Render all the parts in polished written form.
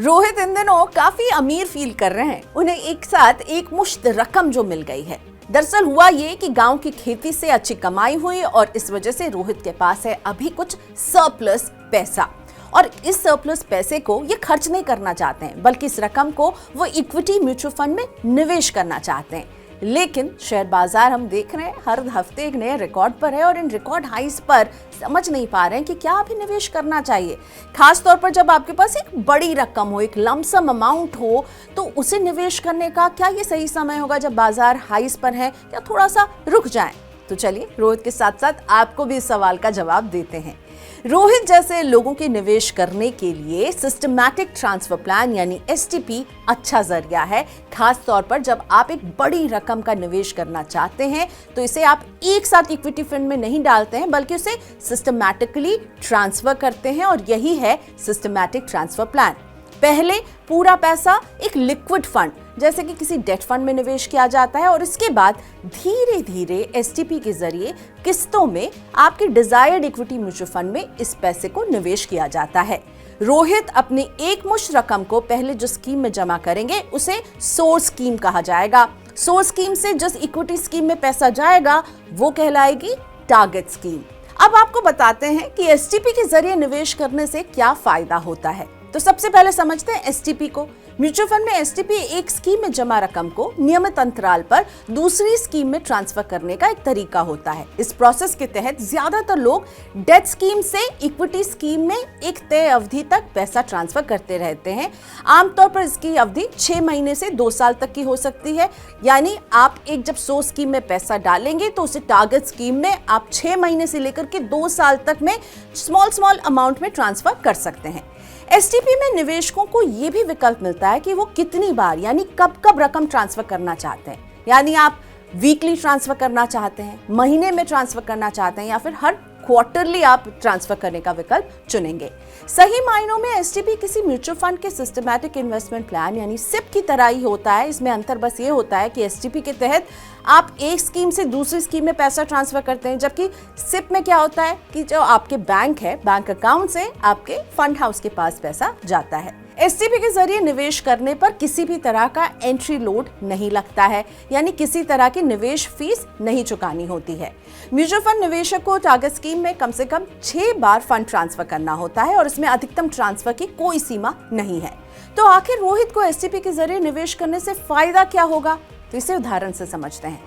रोहित इन दिनों काफी अमीर फील कर रहे हैं। उन्हें एक साथ एक मुश्त रकम जो मिल गई है। दरअसल हुआ ये कि गांव की खेती से अच्छी कमाई हुई और इस वजह से रोहित के पास है अभी कुछ सरप्लस पैसा। और इस सरप्लस पैसे को ये खर्च नहीं करना चाहते हैं, बल्कि इस रकम को वो इक्विटी म्यूचुअल फंड में निवेश करना चाहते हैं। लेकिन शेयर बाजार हम देख रहे हैं हर हफ्ते एक नए रिकॉर्ड पर है और इन रिकॉर्ड हाइस पर समझ नहीं पा रहे हैं कि क्या अभी निवेश करना चाहिए। खास तौर पर जब आपके पास एक बड़ी रकम हो, एक लमसम अमाउंट हो, तो उसे निवेश करने का क्या ये सही समय होगा जब बाजार हाइस पर है, या थोड़ा सा रुक जाए? तो चलिए रोहित के साथ साथ आपको भी इस सवाल का जवाब देते हैं। रोहित जैसे लोगों के निवेश करने के लिए सिस्टमैटिक ट्रांसफर प्लान यानी एसटीपी अच्छा जरिया है। खास तौर पर जब आप एक बड़ी रकम का निवेश करना चाहते हैं तो इसे आप एक साथ इक्विटी फंड में नहीं डालते हैं, बल्कि उसे सिस्टमैटिकली ट्रांसफर करते हैं, और यही है सिस्टमैटिक ट्रांसफर प्लान। पहले पूरा पैसा एक लिक्विड फंड जैसे कि किसी डेट फंड में निवेश किया जाता है, और इसके बाद धीरे धीरे एसटीपी के जरिए किस्तों में आपके डिजायर्ड इक्विटी म्यूचुअल फंड में इस पैसे को निवेश किया जाता है। रोहित अपनी एक मुश्त रकम को पहले जो स्कीम में जमा करेंगे उसे सोर्स स्कीम कहा जाएगा। सोर्स स्कीम से जिस इक्विटी स्कीम में पैसा जाएगा वो कहलाएगी टारगेट स्कीम। अब आपको बताते हैं कि एसटीपी के जरिए निवेश करने से क्या फायदा होता है। तो सबसे पहले समझते हैं एसटीपी को। म्यूचुअल फंड में एसटीपी एक स्कीम में जमा रकम को नियमित अंतराल पर दूसरी स्कीम में ट्रांसफर करने का एक तरीका होता है। इस प्रोसेस के तहत ज्यादातर लोग डेट स्कीम से इक्विटी स्कीम में एक तय अवधि तक पैसा ट्रांसफर करते रहते हैं। आमतौर पर इसकी अवधि 6 महीने से 2 साल तक की हो सकती है। यानी आप एक जब सोर्स स्कीम में पैसा डालेंगे तो उसे टारगेट स्कीम में आप 6 महीने से लेकर के 2 साल तक में स्मॉल अमाउंट में ट्रांसफर कर सकते हैं। एसटीपी में निवेशकों को यह भी विकल्प मिलता है कि वो कितनी बार यानी कब रकम ट्रांसफर करना चाहते हैं। यानी आप वीकली ट्रांसफर करना चाहते हैं, महीने में ट्रांसफर करना चाहते हैं, या फिर हर क्वार्टरली आप ट्रांसफर करने का विकल्प चुनेंगे। सही मायनों में एसटीपी किसी म्यूचुअल फंड के सिस्टमैटिक इन्वेस्टमेंट प्लान यानी सिप की तरह ही होता है। इसमें अंतर बस ये होता है कि एसटीपी के तहत आप एक स्कीम से दूसरी स्कीम में पैसा ट्रांसफर करते हैं, जबकि सिप में क्या होता है कि जो आपके बैंक है, बैंक अकाउंट से आपके फंड हाउस के पास पैसा जाता है। एसटीपी के जरिए निवेश करने पर किसी भी तरह का एंट्री लोड नहीं लगता है, यानी किसी तरह की निवेश फीस नहीं चुकानी होती है। म्यूचुअल फंड निवेशक को टारगेट स्कीम में कम से कम 6 बार फंड ट्रांसफर करना होता है, और इसमें अधिकतम ट्रांसफर की कोई सीमा नहीं है। तो आखिर रोहित को एसटीपी के जरिए निवेश करने से फायदा क्या होगा, तो इसे उदाहरण से समझते हैं।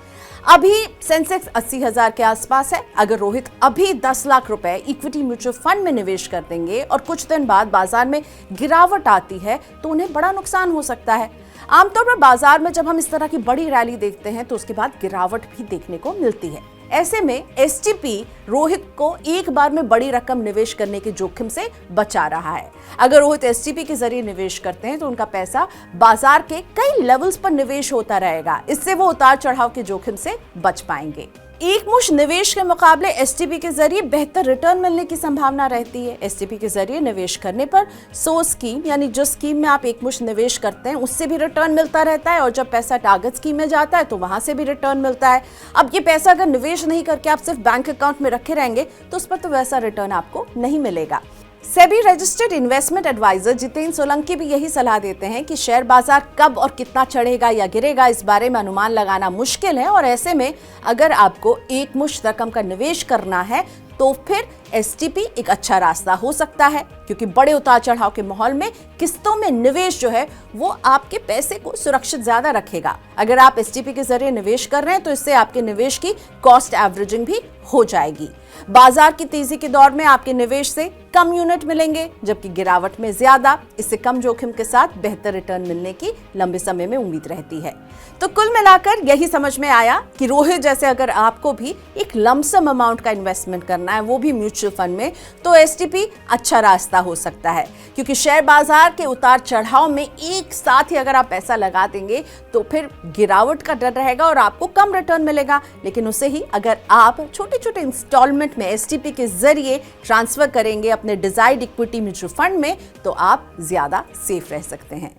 अभी सेंसेक्स 80,000 के आसपास है। अगर रोहित अभी 10 लाख रुपए इक्विटी म्यूचुअल फंड में निवेश कर देंगे और कुछ दिन बाद बाजार में गिरावट आती है तो उन्हें बड़ा नुकसान हो सकता है। आमतौर पर बाजार में जब हम इस तरह की बड़ी रैली देखते हैं तो उसके बाद गिरावट भी देखने को मिलती है। ऐसे में एसटीपी रोहित को एक बार में बड़ी रकम निवेश करने के जोखिम से बचा रहा है। अगर रोहित एसटीपी के जरिए निवेश करते हैं तो उनका पैसा बाजार के कई लेवल्स पर निवेश होता रहेगा। इससे वो उतार चढ़ाव के जोखिम से बच पाएंगे। एक मुश्त निवेश के मुकाबले एसटीपी के जरिए बेहतर रिटर्न मिलने की संभावना रहती है। एसटीपी के जरिए निवेश करने पर सोर्स स्कीम यानी जो स्कीम में आप एक मुश्त निवेश करते हैं उससे भी रिटर्न मिलता रहता है, और जब पैसा टारगेट स्कीम में जाता है तो वहां से भी रिटर्न मिलता है। अब ये पैसा अगर निवेश नहीं करके आप सिर्फ बैंक अकाउंट में रखे रहेंगे तो उस पर तो वैसा रिटर्न आपको नहीं मिलेगा। SEBI registered investment adviser Jitendra Solanki भी यही सलाह देते हैं कि शेयर बाजार कब और कितना चढ़ेगा या गिरेगा इस बारे में अनुमान लगाना मुश्किल है, और ऐसे में अगर आपको एक मुश्त रकम का निवेश करना है तो फिर एसटीपी एक अच्छा रास्ता हो सकता है, क्योंकि बड़े उतार चढ़ाव के माहौल में किस्तों में निवेश जो है वो आपके पैसे को सुरक्षित ज्यादा रखेगा। अगर आप एसटीपी के जरिए निवेश कर रहे हैं तो इससे आपके निवेश की कॉस्ट एवरेजिंग भी हो जाएगी। बाजार की तेजी के दौर में आपके निवेश से कम यूनिट मिलेंगे, जबकि गिरावट में ज्यादा। इससे कम जोखिम के साथ बेहतर रिटर्न मिलने की लंबे समय में उम्मीद रहती है। तो कुल मिलाकर यही समझ में आया कि रोहित जैसे अगर आपको भी एक लमसम अमाउंट का इन्वेस्टमेंट करना है, वो भी म्यूचुअल फंड में, तो एसटीपी अच्छा रास्ता हो सकता है, क्योंकि शेयर बाजार के उतार चढ़ाव में एक साथ ही अगर आप पैसा लगा देंगे तो फिर गिरावट का डर रहेगा और आपको कम रिटर्न मिलेगा। लेकिन उसे ही अगर आप छोटे छोटे इंस्टॉलमेंट में एसटीपी के जरिए ट्रांसफर करेंगे अपने डिजायर्ड इक्विटी म्यूचुअल फंड में, तो आप ज्यादा सेफ रह सकते हैं।